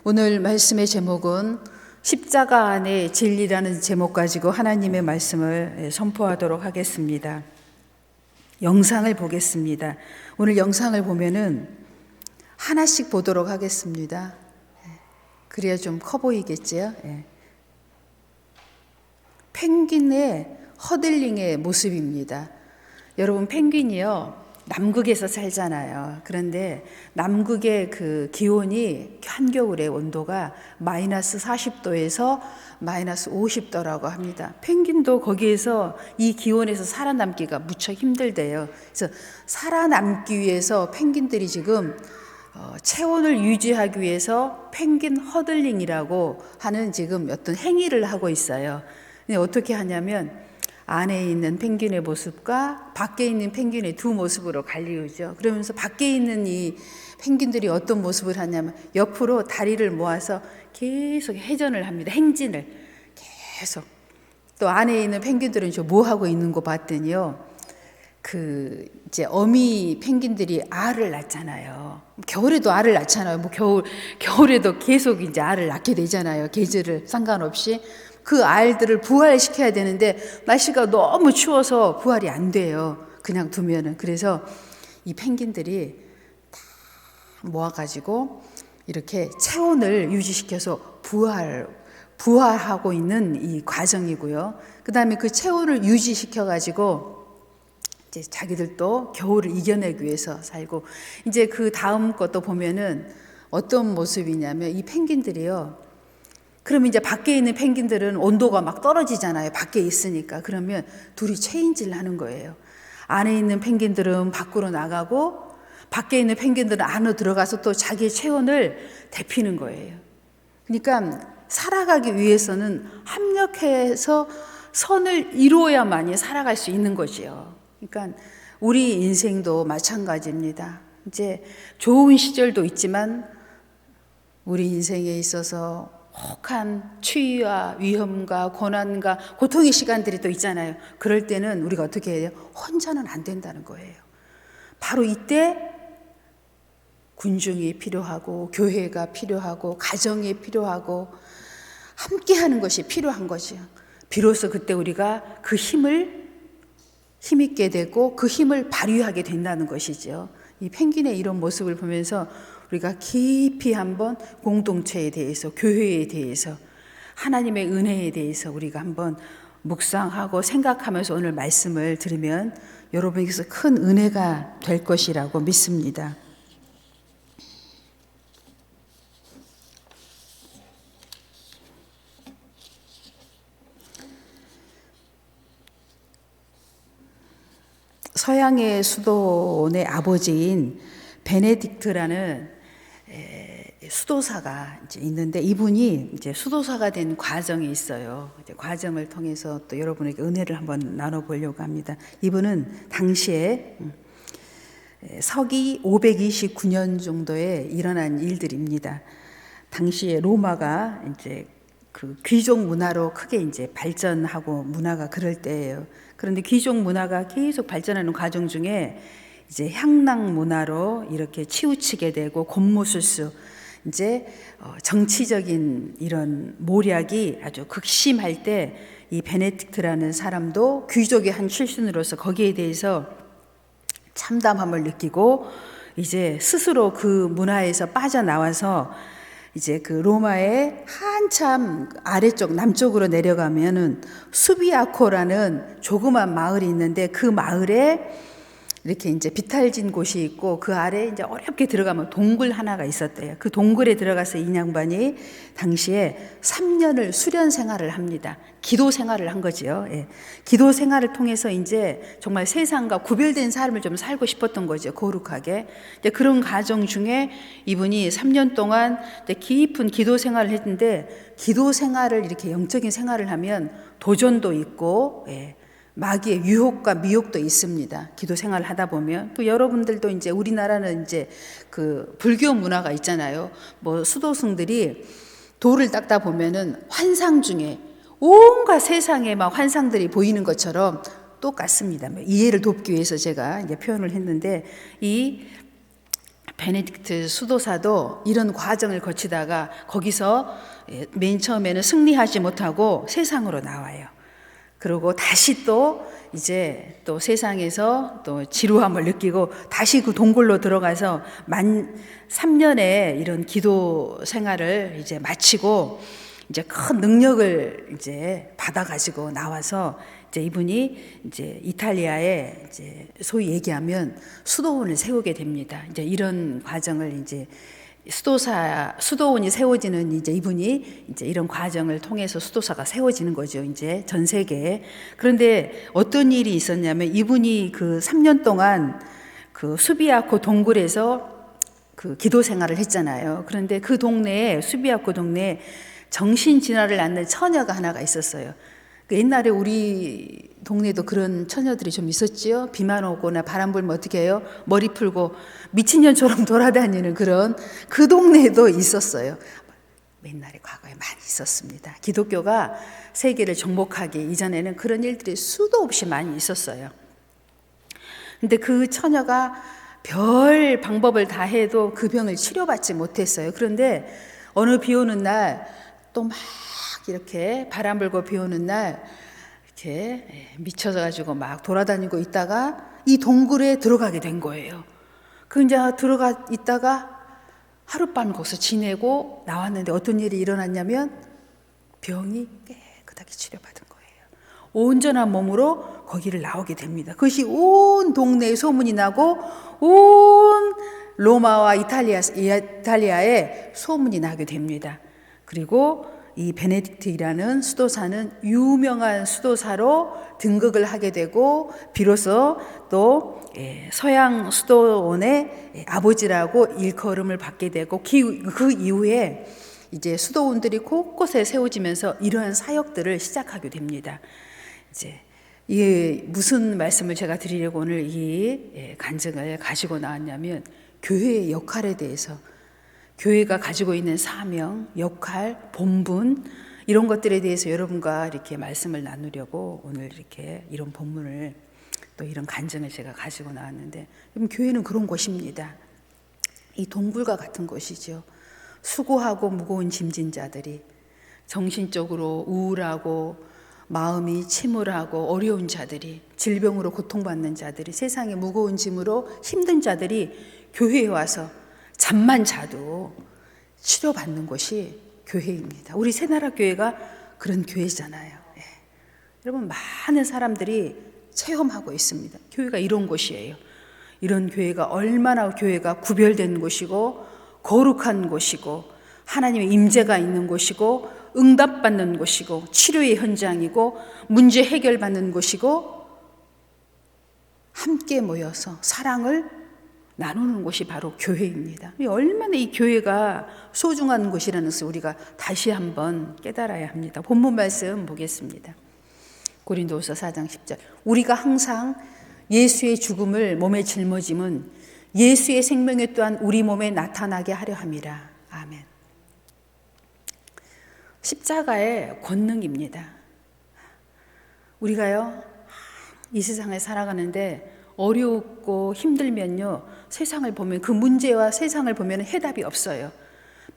오늘 말씀의 제목은 십자가 안의 진리라는 제목 가지고 하나님의 말씀을 선포하도록 하겠습니다. 영상을 보겠습니다. 오늘 영상을 보면은 하나씩 보도록 하겠습니다. 그래야 좀 커 보이겠지요? 펭귄의 허들링의 모습입니다. 여러분, 펭귄이요, 남극에서 살잖아요. 그런데 남극의 그 기온이 한겨울의 온도가 마이너스 40도에서 마이너스 50도라고 합니다. 펭귄도 거기에서 이 기온에서 살아남기가 무척 힘들대요. 그래서 살아남기 위해서 펭귄들이 지금 체온을 유지하기 위해서 펭귄 허들링이라고 하는 지금 어떤 행위를 하고 있어요. 근데 어떻게 하냐면 안에 있는 펭귄의 모습과 밖에 있는 펭귄의 두 모습으로 갈리우죠. 그러면서 밖에 있는 이 펭귄들이 어떤 모습을 하냐면 옆으로 다리를 모아서 계속 회전을 합니다. 행진을 계속. 또 안에 있는 펭귄들은 뭐 하고 있는 거 봤더니요, 이제 어미 펭귄들이 알을 낳잖아요. 겨울에도 알을 낳잖아요. 겨울에도 계속 이제 알을 낳게 되잖아요. 계절을 상관없이. 그 알들을 부활시켜야 되는데 날씨가 너무 추워서 부활이 안 돼요. 그냥 두면은. 그래서 이 펭귄들이 다 모아가지고 이렇게 체온을 유지시켜서 부활하고 있는 이 과정이고요. 그 다음에 그 체온을 유지시켜가지고 이제 자기들도 겨울을 이겨내기 위해서 살고, 이제 그 다음 것도 보면은 어떤 모습이냐면 이 펭귄들이요, 그러면 이제 밖에 있는 펭귄들은 온도가 막 떨어지잖아요. 밖에 있으니까. 그러면 둘이 체인지를 하는 거예요. 안에 있는 펭귄들은 밖으로 나가고 밖에 있는 펭귄들은 안으로 들어가서 또 자기의 체온을 데피는 거예요. 그러니까 살아가기 위해서는 합력해서 선을 이루어야만이 살아갈 수 있는 거지요. 그러니까 우리 인생도 마찬가지입니다. 이제 좋은 시절도 있지만 우리 인생에 있어서 혹한 추위와 위험과 고난과 고통의 시간들이 또 있잖아요. 그럴 때는 우리가 어떻게 해야 돼요? 혼자는 안 된다는 거예요. 바로 이때 군중이 필요하고 교회가 필요하고 가정이 필요하고 함께하는 것이 필요한 거죠. 비로소 그때 우리가 그 힘있게 되고 그 힘을 발휘하게 된다는 것이죠. 이 펭귄의 이런 모습을 보면서 우리가 깊이 한번 공동체에 대해서, 교회에 대해서, 하나님의 은혜에 대해서 우리가 한번 묵상하고 생각하면서 오늘 말씀을 들으면 여러분에게서 큰 은혜가 될 것이라고 믿습니다. 서양의 수도원의 아버지인 베네딕트라는 수도사가 이제 있는데, 이분이 이제 수도사가 된 과정이 있어요. 이제 과정을 통해서 또 여러분에게 은혜를 한번 나눠보려고 합니다. 이분은 당시에 서기 529년 정도에 일어난 일들입니다. 당시에 로마가 이제 그 귀족 문화로 크게 이제 발전하고 문화가 그럴 때예요. 그런데 귀족 문화가 계속 발전하는 과정 중에 이제 향락 문화로 이렇게 치우치게 되고 곤모술수, 이제 정치적인 이런 모략이 아주 극심할 때 이 베네딕트라는 사람도 귀족의 한 출신으로서 거기에 대해서 참담함을 느끼고 이제 스스로 그 문화에서 빠져나와서 이제 그 로마의 한참 아래쪽 남쪽으로 내려가면은 수비아코라는 조그만 마을이 있는데, 그 마을에 이렇게 이제 비탈진 곳이 있고 그 아래 이제 어렵게 들어가면 동굴 하나가 있었대요. 그 동굴에 들어가서 이 양반이 당시에 3년을 수련 생활을 합니다. 기도 생활을 한 거지요. 예. 기도 생활을 통해서 이제 정말 세상과 구별된 삶을 좀 살고 싶었던 거죠. 거룩하게. 이제 그런 과정 중에 이분이 3년 동안 깊은 기도 생활을 했는데, 기도 생활을 이렇게 영적인 생활을 하면 도전도 있고, 예, 마귀의 유혹과 미혹도 있습니다. 기도 생활을 하다 보면. 또 여러분들도 이제 우리나라는 이제 그 불교 문화가 있잖아요. 뭐 수도승들이 돌을 닦다 보면은 환상 중에 온갖 세상에 막 환상들이 보이는 것처럼 똑같습니다. 이해를 돕기 위해서 제가 이제 표현을 했는데, 이 베네딕트 수도사도 이런 과정을 거치다가 거기서 맨 처음에는 승리하지 못하고 세상으로 나와요. 그리고 다시 또 이제 또 세상에서 또 지루함을 느끼고 다시 그 동굴로 들어가서 만 3년의 이런 기도 생활을 이제 마치고 이제 큰 능력을 이제 받아가지고 나와서 이제 이분이 이제 이탈리아에 이제 소위 얘기하면 수도원을 세우게 됩니다. 이제 이런 과정을 이제 수도원이 세워지는 이제 이분이 이제 이런 과정을 통해서 수도사가 세워지는 거죠. 이제 전 세계에. 그런데 어떤 일이 있었냐면 이분이 그 3년 동안 그 수비아코 동굴에서 그 기도 생활을 했잖아요. 그런데 그 동네에 수비아코 동네에 정신진화를 앓는 처녀가 하나가 있었어요. 그 옛날에 우리 동네도 그런 처녀들이 좀 있었지요. 비만 오거나 바람 불면 어떻게 해요? 머리 풀고 미친년처럼 돌아다니는 그런 그 동네에도 있었어요. 옛날에 과거에 많이 있었습니다. 기독교가 세계를 정복하기 이전에는 그런 일들이 수도 없이 많이 있었어요. 근데 그 처녀가 별 방법을 다 해도 그 병을 치료받지 못했어요. 그런데 어느 비 오는 날 또 막 이렇게 바람 불고 비 오는 날 이렇게 미쳐가지고 막 돌아다니고 있다가 이 동굴에 들어가게 된 거예요. 그 이제 들어가 있다가 하룻밤 거기서 지내고 나왔는데 어떤 일이 일어났냐면 병이 깨끗하게 치료받은 거예요. 온전한 몸으로 거기를 나오게 됩니다. 그것이 온 동네에 소문이 나고 온 로마와 이탈리아에 소문이 나게 됩니다. 그리고 이 베네딕트라는 수도사는 유명한 수도사로 등극을 하게 되고 비로소 또 서양 수도원의 아버지라고 일컬음을 받게 되고 그 이후에 이제 수도원들이 곳곳에 세워지면서 이러한 사역들을 시작하게 됩니다. 이제 이 무슨 말씀을 제가 드리려고 오늘 이 간증을 가지고 나왔냐면 교회의 역할에 대해서, 교회가 가지고 있는 사명, 역할, 본분 이런 것들에 대해서 여러분과 이렇게 말씀을 나누려고 오늘 이렇게 이런 본문을 또 이런 간증을 제가 가지고 나왔는데, 여러분 교회는 그런 곳입니다. 이 동굴과 같은 곳이죠. 수고하고 무거운 짐진 자들이, 정신적으로 우울하고 마음이 침울하고 어려운 자들이, 질병으로 고통받는 자들이, 세상의 무거운 짐으로 힘든 자들이 교회에 와서 잠만 자도 치료받는 곳이 교회입니다. 우리 새나라 교회가 그런 교회잖아요. 예. 여러분 많은 사람들이 체험하고 있습니다. 교회가 이런 곳이에요. 이런 교회가 얼마나 교회가 구별된 곳이고 거룩한 곳이고 하나님의 임재가 있는 곳이고 응답받는 곳이고 치료의 현장이고 문제 해결받는 곳이고 함께 모여서 사랑을 나누는 곳이 바로 교회입니다. 얼마나 이 교회가 소중한 곳이라는 것을 우리가 다시 한번 깨달아야 합니다. 본문 말씀 보겠습니다. 고린도후서 4장 10절. 우리가 항상 예수의 죽음을 몸에 짊어짐은 예수의 생명이 또한 우리 몸에 나타나게 하려 함이라. 아멘. 십자가의 권능입니다. 우리가요, 이 세상을 살아가는데 어렵고 힘들면요, 세상을 보면 그 문제와 세상을 보면 해답이 없어요.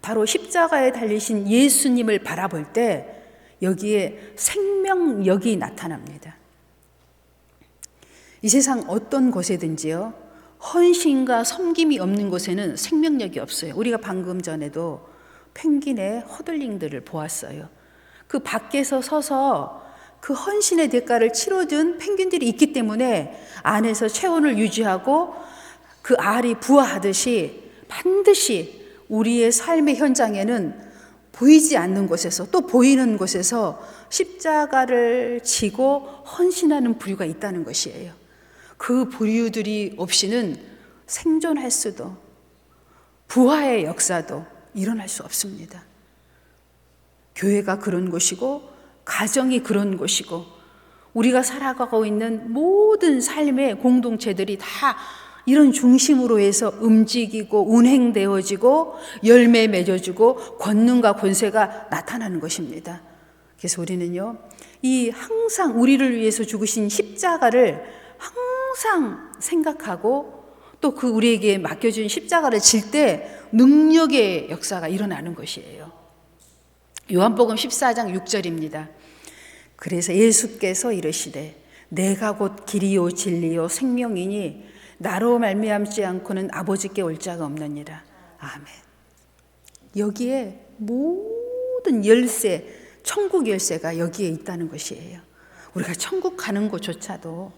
바로 십자가에 달리신 예수님을 바라볼 때 여기에 생명력이 나타납니다. 이 세상 어떤 곳에든지요, 헌신과 섬김이 없는 곳에는 생명력이 없어요. 우리가 방금 전에도 펭귄의 허들링들을 보았어요. 그 밖에서 서서 그 헌신의 대가를 치러준 펭귄들이 있기 때문에 안에서 체온을 유지하고 그 알이 부화하듯이 반드시 우리의 삶의 현장에는 보이지 않는 곳에서 또 보이는 곳에서 십자가를 지고 헌신하는 부류가 있다는 것이에요. 그 부류들이 없이는 생존할 수도 부활의 역사도 일어날 수 없습니다. 교회가 그런 곳이고 가정이 그런 곳이고 우리가 살아가고 있는 모든 삶의 공동체들이 다 이런 중심으로 해서 움직이고 운행되어지고 열매 맺어주고 권능과 권세가 나타나는 것입니다. 그래서 우리는요, 이 항상 우리를 위해서 죽으신 십자가를 항상 생각하고 또 그 우리에게 맡겨준 십자가를 질 때 능력의 역사가 일어나는 것이에요. 요한복음 14장 6절입니다. 그래서 예수께서 이르시되 내가 곧 길이요 진리요 생명이니 나로 말미암지 않고는 아버지께 올 자가 없느니라. 아멘. 여기에 모든 열쇠, 천국 열쇠가 여기에 있다는 것이에요. 우리가 천국 가는 것조차도,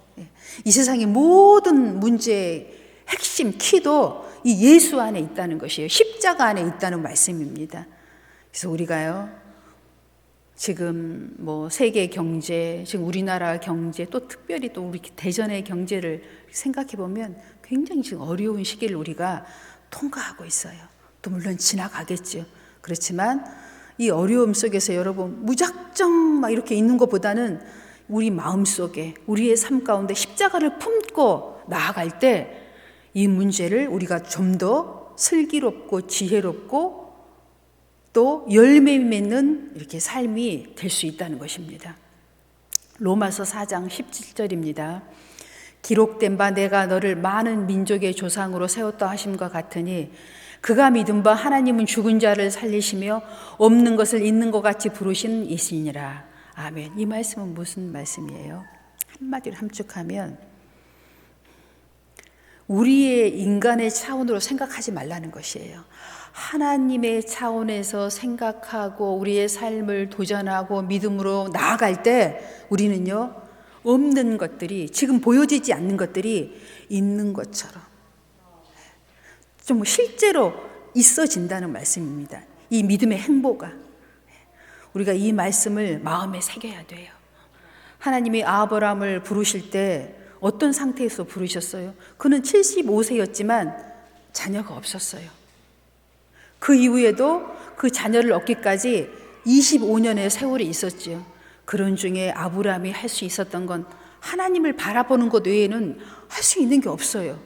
이 세상의 모든 문제의 핵심 키도 이 예수 안에 있다는 것이에요. 십자가 안에 있다는 말씀입니다. 그래서 우리가요, 지금 뭐 세계 경제, 지금 우리나라 경제, 또 특별히 또 우리 대전의 경제를 생각해 보면 굉장히 지금 어려운 시기를 우리가 통과하고 있어요. 또 물론 지나가겠죠. 그렇지만 이 어려움 속에서 여러분 무작정 막 이렇게 있는 것보다는 우리 마음 속에, 우리의 삶 가운데 십자가를 품고 나아갈 때 이 문제를 우리가 좀 더 슬기롭고 지혜롭고 또 열매 맺는 이렇게 삶이 될 수 있다는 것입니다. 로마서 4장 17절입니다. 기록된 바 내가 너를 많은 민족의 조상으로 세웠다 하심과 같으니 그가 믿은 바 하나님은 죽은 자를 살리시며 없는 것을 있는 것 같이 부르신 이시니라. 아멘. 이 말씀은 무슨 말씀이에요? 한마디로 함축하면 우리의 인간의 차원으로 생각하지 말라는 것이에요. 하나님의 차원에서 생각하고 우리의 삶을 도전하고 믿음으로 나아갈 때 우리는요, 없는 것들이, 지금 보여지지 않는 것들이 있는 것처럼 좀 실제로 있어진다는 말씀입니다. 이 믿음의 행보가. 우리가 이 말씀을 마음에 새겨야 돼요. 하나님이 아브라함을 부르실 때 어떤 상태에서 부르셨어요? 그는 75세였지만 자녀가 없었어요. 그 이후에도 그 자녀를 얻기까지 25년의 세월이 있었죠. 그런 중에 아브라함이 할 수 있었던 건 하나님을 바라보는 것 외에는 할 수 있는 게 없어요.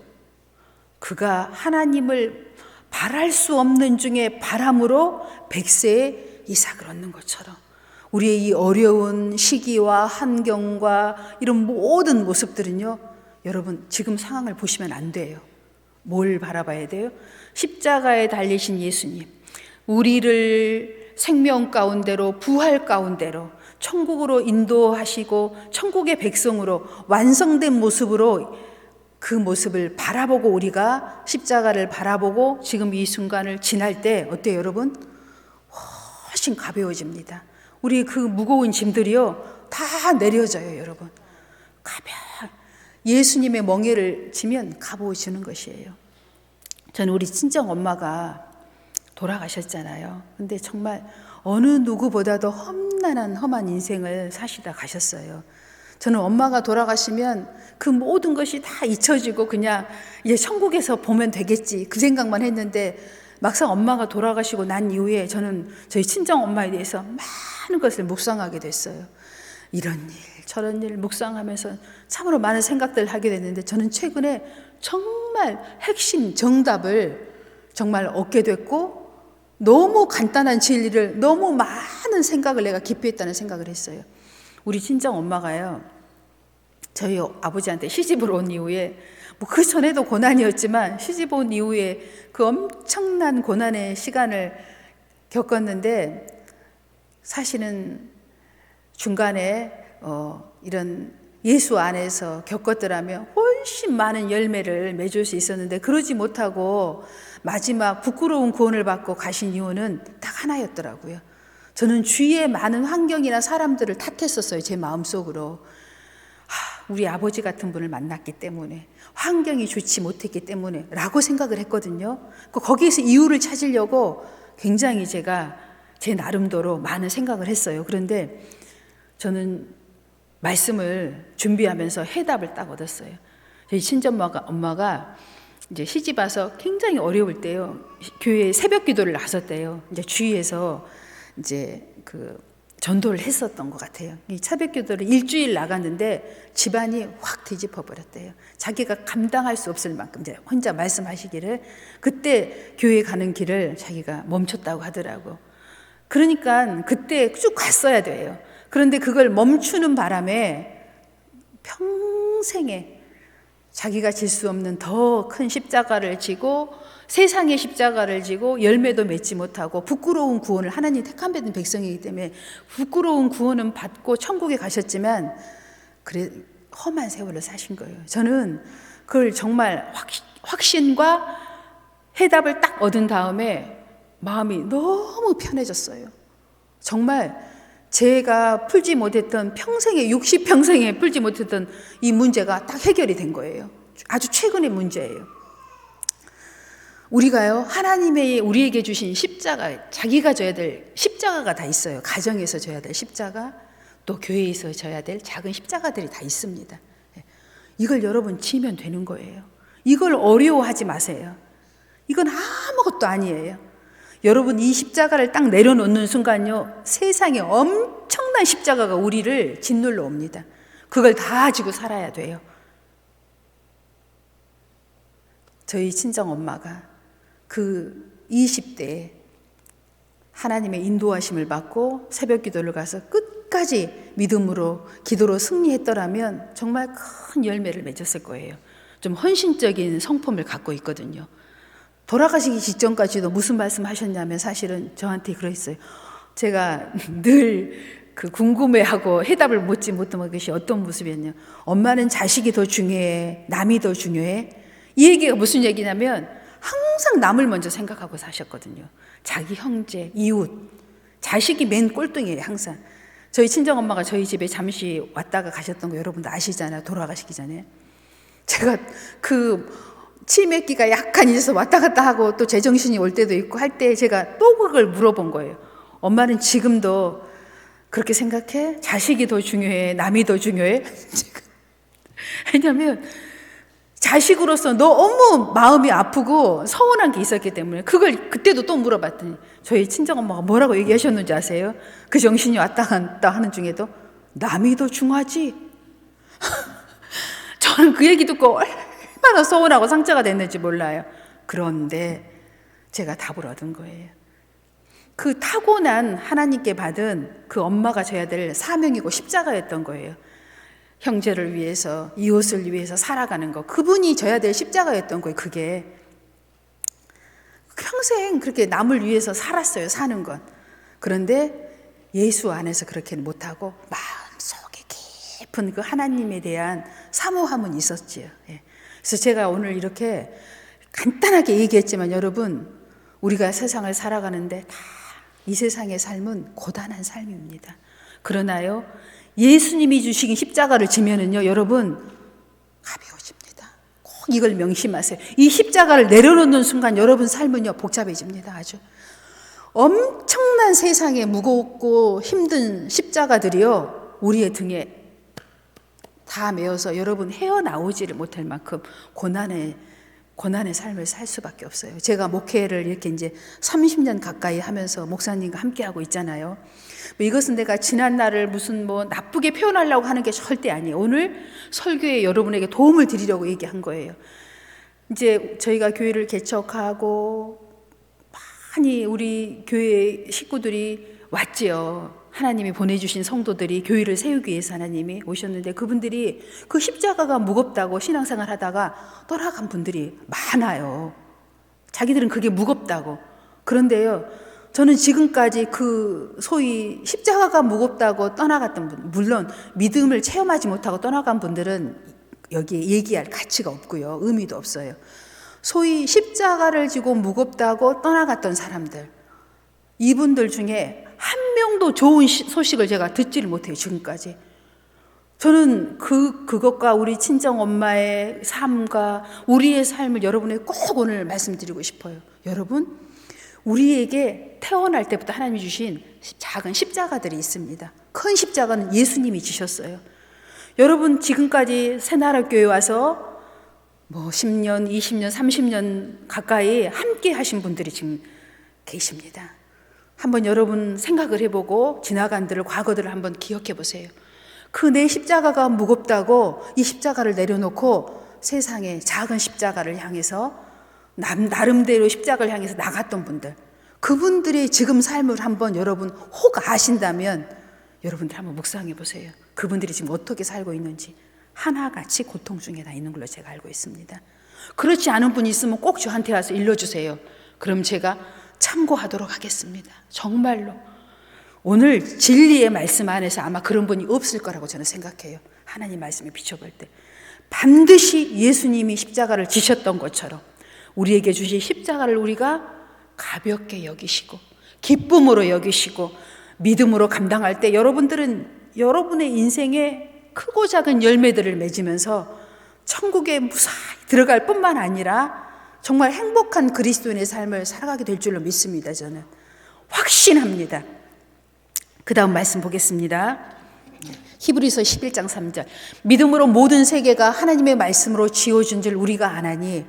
그가 하나님을 바랄 수 없는 중에 바람으로 100세에 이삭을 얻는 것처럼 우리의 이 어려운 시기와 환경과 이런 모든 모습들은요, 여러분 지금 상황을 보시면 안 돼요. 뭘 바라봐야 돼요? 십자가에 달리신 예수님, 우리를 생명 가운데로, 부활 가운데로 천국으로 인도하시고 천국의 백성으로 완성된 모습으로 그 모습을 바라보고 우리가 십자가를 바라보고 지금 이 순간을 지날 때 어때요, 여러분? 훨씬 가벼워집니다. 우리 그 무거운 짐들이요, 다 내려져요, 여러분. 예수님의 멍에를 지면 가벼워지는 것이에요. 저는 우리 친정 엄마가 돌아가셨잖아요. 근데 정말 어느 누구보다도 험한 인생을 사시다 가셨어요. 저는 엄마가 돌아가시면 그 모든 것이 다 잊혀지고 그냥 이제 천국에서 보면 되겠지, 그 생각만 했는데 막상 엄마가 돌아가시고 난 이후에 저는 저희 친정 엄마에 대해서 많은 것을 묵상하게 됐어요. 이런 일, 저런 일 묵상하면서 참으로 많은 생각들을 하게 됐는데 저는 최근에 정말 핵심 정답을 정말 얻게 됐고 너무 간단한 진리를 너무 많은 생각을 내가 깊이 했다는 생각을 했어요. 우리 친정 엄마가요, 저희 아버지한테 시집을 온 이후에 뭐 그 전에도 고난이었지만 시집 온 이후에 그 엄청난 고난의 시간을 겪었는데 사실은 중간에 이런 예수 안에서 겪었더라면 훨씬 많은 열매를 맺을 수 있었는데 그러지 못하고 마지막 부끄러운 구원을 받고 가신 이유는 딱 하나였더라고요. 저는 주위의 많은 환경이나 사람들을 탓했었어요. 제 마음속으로. 우리 아버지 같은 분을 만났기 때문에, 환경이 좋지 못했기 때문에 라고 생각을 했거든요. 거기에서 이유를 찾으려고 굉장히 제가 제 나름대로 많은 생각을 했어요. 그런데 저는 말씀을 준비하면서 해답을 딱 얻었어요. 저희 친정엄마가 이제 시집 와서 굉장히 어려울 때요, 교회에 새벽 기도를 나섰대요. 이제 주위에서 이제 그 전도를 했었던 것 같아요. 이 새벽 기도를 일주일 나갔는데 집안이 확 뒤집어 버렸대요. 자기가 감당할 수 없을 만큼 이제 혼자 말씀하시기를 그때 교회 가는 길을 자기가 멈췄다고 하더라고. 그러니까 그때 쭉 갔어야 돼요. 그런데 그걸 멈추는 바람에 평생에 자기가 질 수 없는 더 큰 십자가를 지고 세상의 십자가를 지고 열매도 맺지 못하고 부끄러운 구원을, 하나님 택함 받은 백성이기 때문에 부끄러운 구원은 받고 천국에 가셨지만 그래 험한 세월을 사신 거예요. 저는 그걸 정말 확신과 해답을 딱 얻은 다음에 마음이 너무 편해졌어요. 정말 제가 풀지 못했던 평생에 60평생에 풀지 못했던 이 문제가 딱 해결이 된 거예요. 아주 최근의 문제예요. 우리가요, 하나님의 우리에게 주신 십자가, 자기가 져야 될 십자가가 다 있어요. 가정에서 져야 될 십자가, 또 교회에서 져야 될 작은 십자가들이 다 있습니다. 이걸 여러분 지면 되는 거예요. 이걸 어려워하지 마세요. 이건 아무것도 아니에요. 여러분 이 십자가를 딱 내려놓는 순간요, 세상에 엄청난 십자가가 우리를 짓눌러 옵니다. 그걸 다 지고 살아야 돼요. 저희 친정엄마가 그 20대에 하나님의 인도하심을 받고 새벽 기도를 가서 끝까지 믿음으로 기도로 승리했더라면 정말 큰 열매를 맺었을 거예요. 좀 헌신적인 성품을 갖고 있거든요. 돌아가시기 직전까지도 무슨 말씀 하셨냐면 사실은 저한테 그랬어요. 제가 늘 그 궁금해하고 해답을 묻지 못한 것이 어떤 모습이었냐. 엄마는 자식이 더 중요해, 남이 더 중요해. 이 얘기가 무슨 얘기냐면 항상 남을 먼저 생각하고 사셨거든요. 자기 형제, 이웃, 자식이 맨 꼴등이에요. 항상. 저희 친정엄마가 저희 집에 잠시 왔다가 가셨던 거 여러분도 아시잖아요. 돌아가시기 전에. 제가 그 치매기가 약간 있어서 왔다 갔다 하고 또 제정신이 올 때도 있고 할 때 제가 또 그걸 물어본 거예요. 엄마는 지금도 그렇게 생각해? 자식이 더 중요해? 남이 더 중요해? 왜냐하면 자식으로서 너무 마음이 아프고 서운한 게 있었기 때문에 그걸 그때도 또 물어봤더니 저희 친정엄마가 뭐라고 얘기하셨는지 아세요? 그 정신이 왔다 갔다 하는 중에도 남이 더 중요하지? 저는 그 얘기 듣고 얼마나 서운하고 상처가 됐는지 몰라요. 그런데 제가 답을 얻은 거예요. 그 타고난 하나님께 받은 그 엄마가 져야 될 사명이고 십자가였던 거예요. 형제를 위해서, 이웃을 위해서 살아가는 거. 그분이 져야 될 십자가였던 거예요. 그게 평생 그렇게 남을 위해서 살았어요. 사는 건. 그런데 예수 안에서 그렇게는 못하고 마음속에 깊은 그 하나님에 대한 사모함은 있었지요. 그래서 제가 오늘 이렇게 간단하게 얘기했지만 여러분, 우리가 세상을 살아가는데 다 이 세상의 삶은 고단한 삶입니다. 그러나요, 예수님이 주신 십자가를 지면은요, 여러분 가벼워집니다. 꼭 이걸 명심하세요. 이 십자가를 내려놓는 순간 여러분 삶은요 복잡해집니다. 아주 엄청난 세상에 무겁고 힘든 십자가들이요 우리의 등에 다 메어서 여러분 헤어나오지를 못할 만큼 고난의 삶을 살 수밖에 없어요. 제가 목회를 이렇게 이제 30년 가까이 하면서 목사님과 함께하고 있잖아요. 이것은 내가 지난 날을 무슨 뭐 나쁘게 표현하려고 하는 게 절대 아니에요. 오늘 설교에 여러분에게 도움을 드리려고 얘기한 거예요. 이제 저희가 교회를 개척하고 많이 우리 교회 식구들이 왔지요. 하나님이 보내주신 성도들이 교회를 세우기 위해서 하나님이 오셨는데 그분들이 그 십자가가 무겁다고 신앙생활 하다가 떠나간 분들이 많아요. 자기들은 그게 무겁다고. 그런데요, 저는 지금까지 그 소위 십자가가 무겁다고 떠나갔던 분, 물론 믿음을 체험하지 못하고 떠나간 분들은 여기에 얘기할 가치가 없고요. 의미도 없어요. 소위 십자가를 지고 무겁다고 떠나갔던 사람들, 이분들 중에 한 명도 좋은 소식을 제가 듣지를 못해요. 지금까지. 저는 그것과 우리 친정엄마의 삶과 우리의 삶을 여러분에게 꼭 오늘 말씀드리고 싶어요. 여러분, 우리에게 태어날 때부터 하나님이 주신 작은 십자가들이 있습니다. 큰 십자가는 예수님이 지셨어요. 여러분 지금까지 새나라교회 와서 뭐 10년, 20년, 30년 가까이 함께 하신 분들이 지금 계십니다. 한번 여러분 생각을 해보고 지나간들을, 과거들을 한번 기억해 보세요. 그 내 십자가가 무겁다고 이 십자가를 내려놓고 세상의 작은 십자가를 향해서 나름대로 십자가를 향해서 나갔던 분들, 그분들의 지금 삶을 한번 여러분 혹 아신다면 여러분들 한번 묵상해 보세요. 그분들이 지금 어떻게 살고 있는지. 하나같이 고통 중에 다 있는 걸로 제가 알고 있습니다. 그렇지 않은 분이 있으면 꼭 저한테 와서 일러주세요. 그럼 제가 참고하도록 하겠습니다. 정말로 오늘 진리의 말씀 안에서 아마 그런 분이 없을 거라고 저는 생각해요. 하나님 말씀에 비춰볼 때 반드시 예수님이 십자가를 지셨던 것처럼 우리에게 주신 십자가를 우리가 가볍게 여기시고 기쁨으로 여기시고 믿음으로 감당할 때 여러분들은 여러분의 인생에 크고 작은 열매들을 맺으면서 천국에 무사히 들어갈 뿐만 아니라 정말 행복한 그리스도인의 삶을 살아가게 될 줄로 믿습니다. 저는 확신합니다. 그 다음 말씀 보겠습니다. 히브리서 11장 3절 믿음으로 모든 세계가 하나님의 말씀으로 지어준 줄 우리가 아나니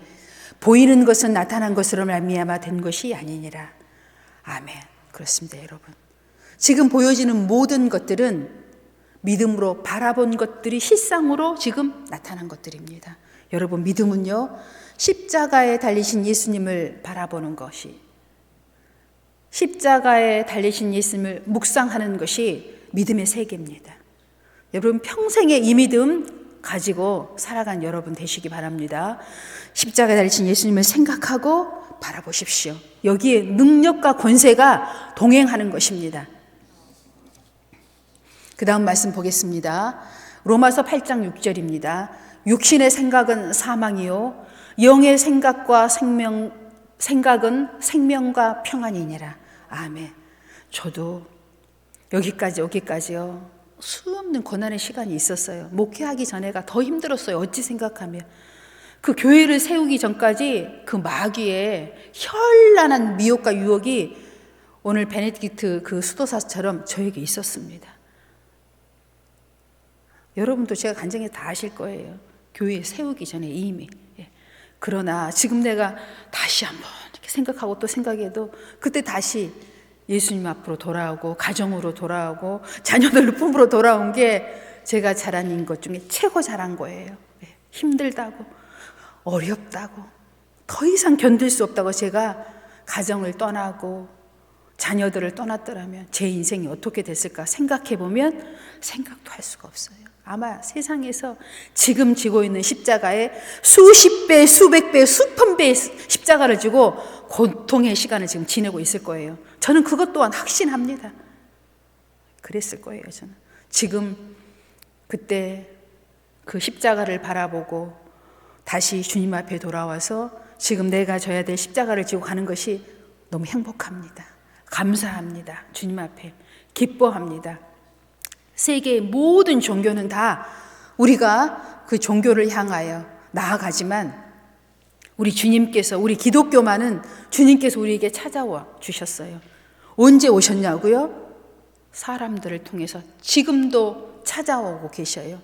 보이는 것은 나타난 것으로 말미암아 된 것이 아니니라. 아멘. 그렇습니다, 여러분. 지금 보여지는 모든 것들은 믿음으로 바라본 것들이 실상으로 지금 나타난 것들입니다. 여러분, 믿음은요, 십자가에 달리신 예수님을 바라보는 것이, 십자가에 달리신 예수님을 묵상하는 것이 믿음의 세계입니다. 여러분, 평생의 이 믿음 가지고 살아간 여러분 되시기 바랍니다. 십자가에 달리신 예수님을 생각하고 바라보십시오. 여기에 능력과 권세가 동행하는 것입니다. 그 다음 말씀 보겠습니다. 로마서 8장 6절입니다. 육신의 생각은 사망이요 영의 생각과 생각은 생명과 평안이니라. 아멘. 저도 여기까지 오기까지요 수없는 고난의 시간이 있었어요. 목회하기 전에가 더 힘들었어요. 어찌 생각하면 그 교회를 세우기 전까지 그 마귀의 현란한 미혹과 유혹이 오늘 베네딕트 그 수도사처럼 저에게 있었습니다. 여러분도 제가 간증해 다 아실 거예요. 교회 세우기 전에 이미. 그러나 지금 내가 다시 한번 이렇게 생각하고 또 생각해도 그때 다시 예수님 앞으로 돌아오고 가정으로 돌아오고 자녀들 품으로 돌아온 게 제가 자란 것 중에 최고 잘한 거예요. 힘들다고 어렵다고 더 이상 견딜 수 없다고 제가 가정을 떠나고 자녀들을 떠났더라면 제 인생이 어떻게 됐을까 생각해 보면 생각도 할 수가 없어요. 아마 세상에서 지금 지고 있는 십자가에 수십 배, 수백 배, 수천 배의 십자가를 지고 고통의 시간을 지금 지내고 있을 거예요. 저는 그것 또한 확신합니다. 그랬을 거예요, 저는. 지금 그때 그 십자가를 바라보고 다시 주님 앞에 돌아와서 지금 내가 져야 될 십자가를 지고 가는 것이 너무 행복합니다. 감사합니다. 주님 앞에 기뻐합니다. 세계의 모든 종교는 다 우리가 그 종교를 향하여 나아가지만 우리 주님께서, 우리 기독교만은 주님께서 우리에게 찾아와 주셨어요. 언제 오셨냐고요? 사람들을 통해서 지금도 찾아오고 계셔요.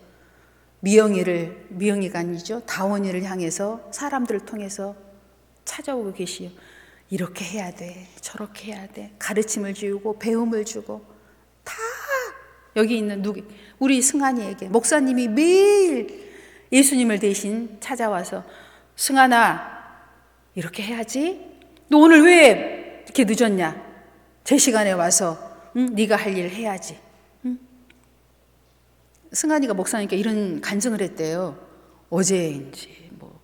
미영이가 아니죠. 다원이를 향해서 사람들을 통해서 찾아오고 계시요. 이렇게 해야 돼, 저렇게 해야 돼. 가르침을 주고 배움을 주고 다 여기 있는 우리 승환이에게 목사님이 매일 예수님을 대신 찾아와서 승환아 이렇게 해야지. 너 오늘 왜 이렇게 늦었냐? 제 시간에 와서 네가 할 일 해야지. 승환이가 목사님께 이런 간증을 했대요. 어제인지 뭐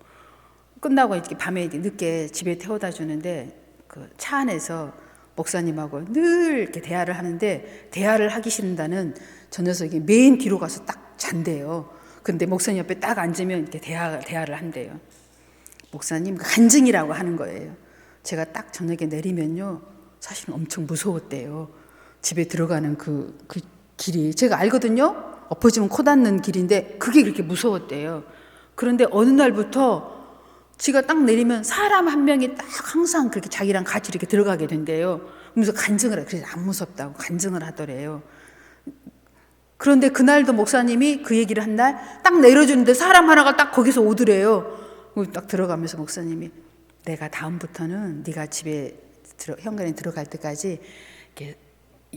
끝나고 이렇게 밤에 늦게 집에 태워다 주는데 그 차 안에서 목사님하고 늘 이렇게 대화를 하는데 대화를 하기 싫은다는 저 녀석이 맨 뒤로 가서 딱 잔대요. 근데 목사님 옆에 딱 앉으면 이렇게 대화를 한대요. 목사님 간증이라고 하는 거예요. 제가 딱 저녁에 내리면요 사실 엄청 무서웠대요. 집에 들어가는 그 길이 제가 알거든요. 엎어지면 코 닿는 길인데 그게 그렇게 무서웠대요. 그런데 어느 날부터 지가 딱 내리면 사람 한 명이 딱 항상 그렇게 자기랑 같이 이렇게 들어가게 된대요. 그러면서 간증을 그래서 안 무섭다고 간증을 하더래요. 그런데 그날도 목사님이 그 얘기를 한 날 딱 내려주는데 사람 하나가 딱 거기서 오더래요. 딱 들어가면서 목사님이 내가 다음부터는 네가 집에 현관에 들어갈 때까지 이렇게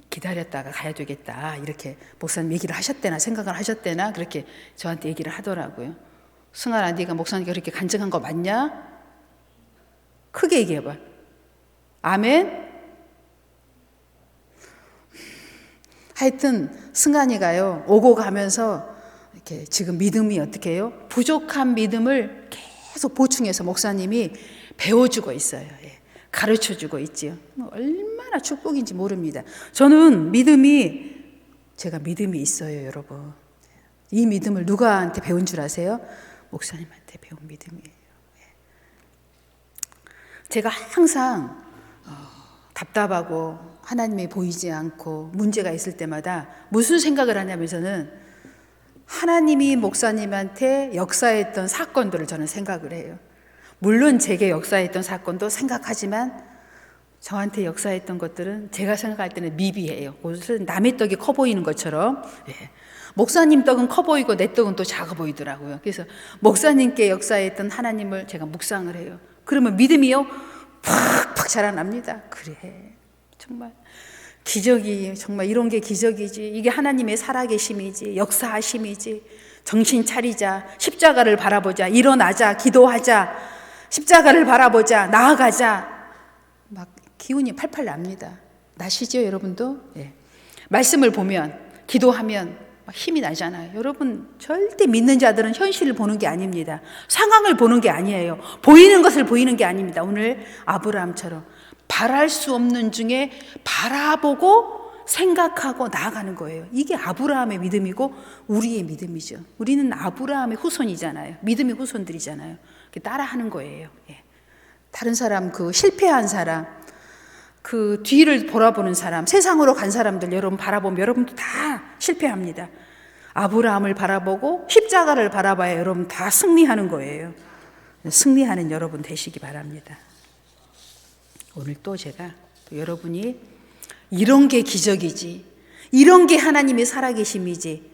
기다렸다가 가야 되겠다. 이렇게 목사님 얘기를 하셨대나 생각을 하셨대나 그렇게 저한테 얘기를 하더라고요. 승환아, 네가 목사님께 그렇게 간증한 거 맞냐? 크게 얘기해봐. 아멘? 하여튼 승환이가요 오고 가면서 이렇게 지금 믿음이 어떻게 해요? 부족한 믿음을 계속 보충해서 목사님이 배워주고 있어요. 예. 가르쳐주고 있지요. 얼마나 축복인지 모릅니다. 저는 제가 믿음이 있어요, 여러분. 이 믿음을 누구한테 배운 줄 아세요? 목사님한테 배운 믿음이에요. 제가 항상 답답하고 하나님이 보이지 않고 문제가 있을 때마다 무슨 생각을 하냐면서는 하나님이 목사님한테 역사했던 사건들을 저는 생각을 해요. 물론 제게 역사했던 사건도 생각하지만 저한테 역사했던 것들은 제가 생각할 때는 미비해요. 그것은 남의 떡이 커 보이는 것처럼. 예. 목사님 떡은 커 보이고 내 떡은 또 작아 보이더라고요. 그래서 목사님께 역사했던 하나님을 제가 묵상을 해요. 그러면 믿음이요 팍팍 자라납니다. 그래, 정말 기적이, 정말 이런 게 기적이지. 이게 하나님의 살아계심이지, 역사하심이지. 정신 차리자, 십자가를 바라보자, 일어나자, 기도하자, 십자가를 바라보자, 나아가자. 막 기운이 팔팔 납니다. 나시죠, 여러분도? 예. 말씀을 보면, 기도하면 막 힘이 나잖아요. 여러분, 절대 믿는 자들은 현실을 보는 게 아닙니다. 상황을 보는 게 아니에요. 보이는 것을 보이는 게 아닙니다. 오늘 아브라함처럼 바랄 수 없는 중에 바라보고 생각하고 나아가는 거예요. 이게 아브라함의 믿음이고 우리의 믿음이죠. 우리는 아브라함의 후손이잖아요. 믿음의 후손들이잖아요. 따라하는 거예요. 예. 다른 사람, 실패한 사람, 뒤를 돌아보는 사람, 세상으로 간 사람들 여러분 바라보면 여러분도 다 실패합니다. 아브라함을 바라보고 십자가를 바라봐야 여러분 다 승리하는 거예요. 승리하는 여러분 되시기 바랍니다. 오늘 또 제가 여러분이 이런 게 기적이지, 이런 게 하나님의 살아계심이지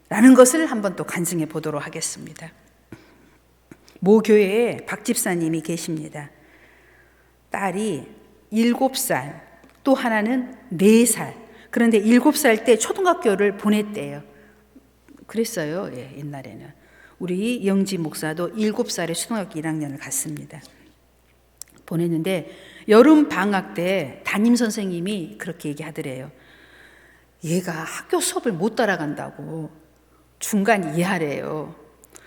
라는 것을 한번 또 간증해 보도록 하겠습니다. 모 교회에 박 집사님이 계십니다. 딸이 7살, 또 하나는 4살. 그런데 7살 때 초등학교를 보냈대요. 그랬어요. 예, 옛날에는. 우리 영지 목사도 7살에 초등학교 1학년을 갔습니다. 보냈는데 여름 방학 때 담임 선생님이 그렇게 얘기하더래요. 얘가 학교 수업을 못 따라간다고 중간 이하래요.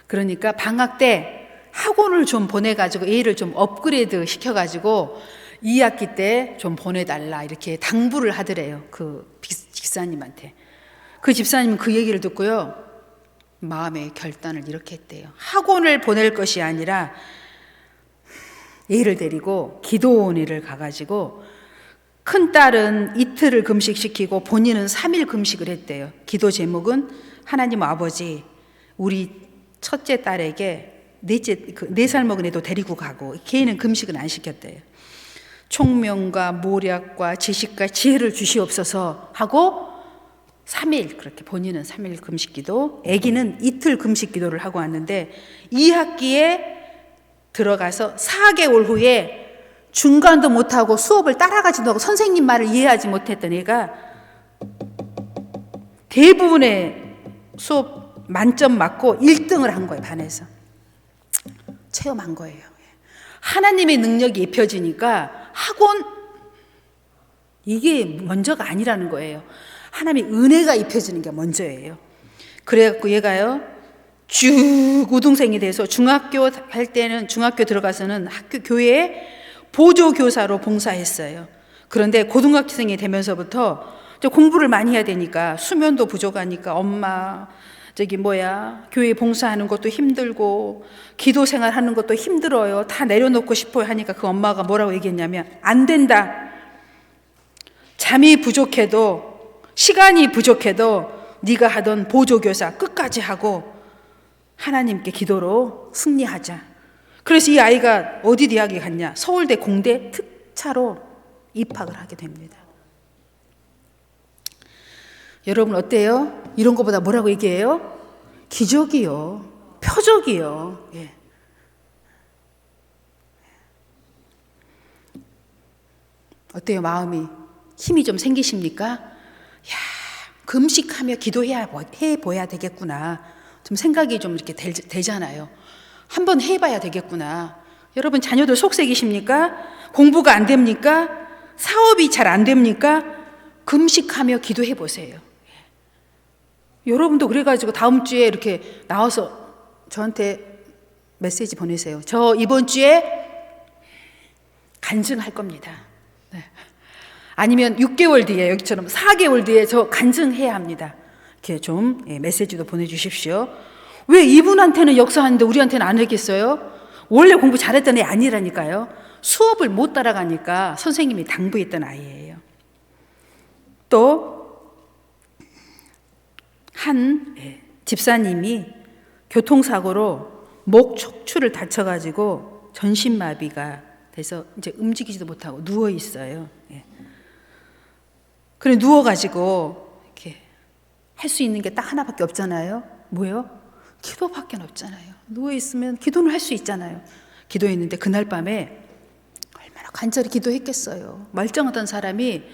그러니까 방학 때 학원을 좀 보내가지고 얘를 좀 업그레이드 시켜가지고 2학기 때 좀 보내달라 이렇게 당부를 하더래요. 그 집사님한테. 그 집사님은 그 얘기를 듣고요, 마음의 결단을 이렇게 했대요. 학원을 보낼 것이 아니라 얘를 데리고 기도원을 가가지고 큰 딸은 이틀을 금식시키고 본인은 3일 금식을 했대요. 기도 제목은 하나님 아버지, 우리 첫째 딸에게 4살 먹은 애도 데리고 가고, 걔는 금식은 안 시켰대요. 총명과 모략과 지식과 지혜를 주시옵소서 하고 3일, 그렇게 본인은 3일 금식기도, 아기는 이틀 금식기도를 하고 왔는데 2학기에 들어가서 4개월 후에 중간도 못하고 수업을 따라가지도 하고 선생님 말을 이해하지 못했던 애가 대부분의 수업 만점 맞고 1등을 한 거예요. 반에서 체험한 거예요. 하나님의 능력이 입혀지니까 학원, 이게 먼저가 아니라는 거예요. 하나님의 은혜가 입혀지는 게 먼저예요. 그래갖고 얘가요 쭉 우등생이 돼서 중학교 할 때는, 중학교 들어가서는 학교 교회에 보조교사로 봉사했어요. 그런데 고등학생이 되면서부터 공부를 많이 해야 되니까 수면도 부족하니까 엄마 교회 봉사하는 것도 힘들고 기도 생활하는 것도 힘들어요. 다 내려놓고 싶어요 하니까 그 엄마가 뭐라고 얘기했냐면, 안 된다. 잠이 부족해도, 시간이 부족해도 네가 하던 보조교사 끝까지 하고 하나님께 기도로 승리하자. 그래서 이 아이가 어디 대학에 갔냐? 서울대 공대 특차로 입학을 하게 됩니다. 여러분 어때요? 이런 것보다 뭐라고 얘기해요? 기적이요. 표적이요. 예. 어때요? 마음이 힘이 좀 생기십니까? 야, 금식하며 해봐야 되겠구나. 좀 생각이 좀 이렇게 되잖아요. 한번 해봐야 되겠구나. 여러분 자녀들 속색이십니까? 공부가 안 됩니까? 사업이 잘 안 됩니까? 금식하며 기도해 보세요. 여러분도 그래가지고 다음 주에 이렇게 나와서 저한테 메시지 보내세요. 저 이번 주에 간증할 겁니다. 네. 아니면 6개월 뒤에, 여기처럼 4개월 뒤에 저 간증해야 합니다. 이렇게 좀 메시지도 보내주십시오. 왜 이분한테는 역사하는데 우리한테는 안 하겠어요? 원래 공부 잘했던 애 아니라니까요. 수업을 못 따라가니까 선생님이 당부했던 아이예요. 또 한 집사님이 교통사고로 목 척추를 다쳐가지고 전신마비가 돼서 이제 움직이지도 못하고 누워 있어요. 그래 누워가지고 이렇게 할 수 있는 게 딱 하나밖에 없잖아요. 뭐요? 기도밖에 없잖아요. 누워 있으면 기도는 할 수 있잖아요. 기도했는데 그날 밤에 얼마나 간절히 기도했겠어요. 멀쩡하던 사람이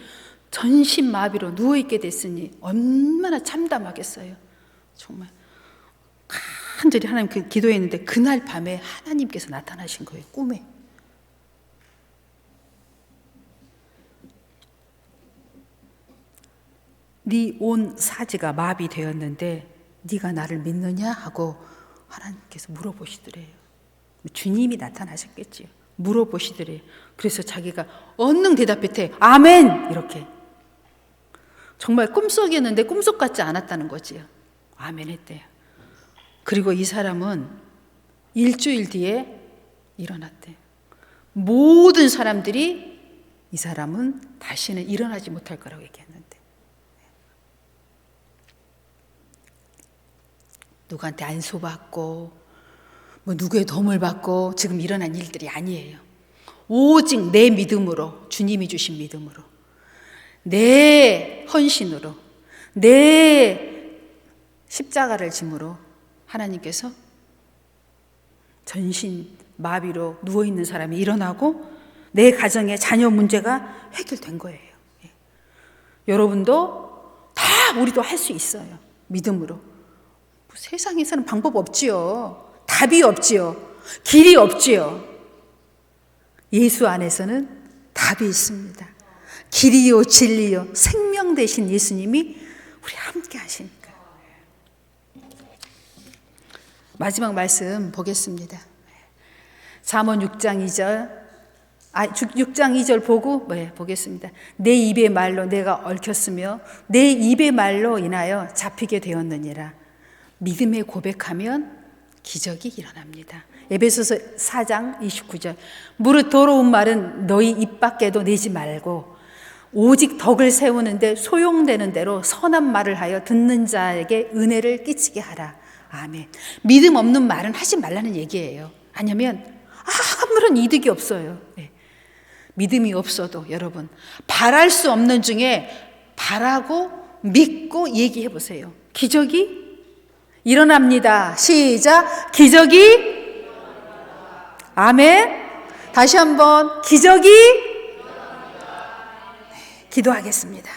전신마비로 누워 있게 됐으니 얼마나 참담하겠어요. 정말 간절히 하나님께 기도했는데 그날 밤에 하나님께서 나타나신 거예요. 꿈에. 네 온 사지가 마비되었는데 네가 나를 믿느냐 하고 하나님께서 물어보시더래요. 주님이 나타나셨겠지요. 물어보시더래요. 그래서 자기가 얼른 대답했대. 아멘! 이렇게. 정말 꿈속이었는데 꿈속 같지 않았다는 거지요. 아멘 했대요. 그리고 이 사람은 일주일 뒤에 일어났대요. 모든 사람들이 이 사람은 다시는 일어나지 못할 거라고 얘기했는데 누구한테 안수받고 뭐 누구의 도움을 받고 지금 일어난 일들이 아니에요. 오직 내 믿음으로, 주님이 주신 믿음으로, 내 헌신으로, 내 십자가를 짐으로 하나님께서 전신 마비로 누워있는 사람이 일어나고 내 가정의 자녀 문제가 해결된 거예요. 여러분도 다 우리도 할 수 있어요. 믿음으로. 세상에서는 방법 없지요. 답이 없지요. 길이 없지요. 예수 안에서는 답이 있습니다. 길이요 진리요 생명 되신 예수님이 우리 함께 하시니까. 마지막 말씀 보겠습니다. 잠언 6장 2절 6장 2절 보고 보겠습니다. 내 입의 말로 내가 얽혔으며 내 입의 말로 인하여 잡히게 되었느니라. 믿음에 고백하면 기적이 일어납니다. 에베소서 4장 29절 무릇 더러운 말은 너희 입 밖에도 내지 말고 오직 덕을 세우는데 소용되는 대로 선한 말을 하여 듣는 자에게 은혜를 끼치게 하라. 아멘. 믿음 없는 말은 하지 말라는 얘기예요. 아니면 아무런 이득이 없어요. 믿음이 없어도 여러분 바랄 수 없는 중에 바라고 믿고 얘기해 보세요. 기적이 일어납니다. 시작. 기적이 아멘. 다시 한번 기적이 기도하겠습니다.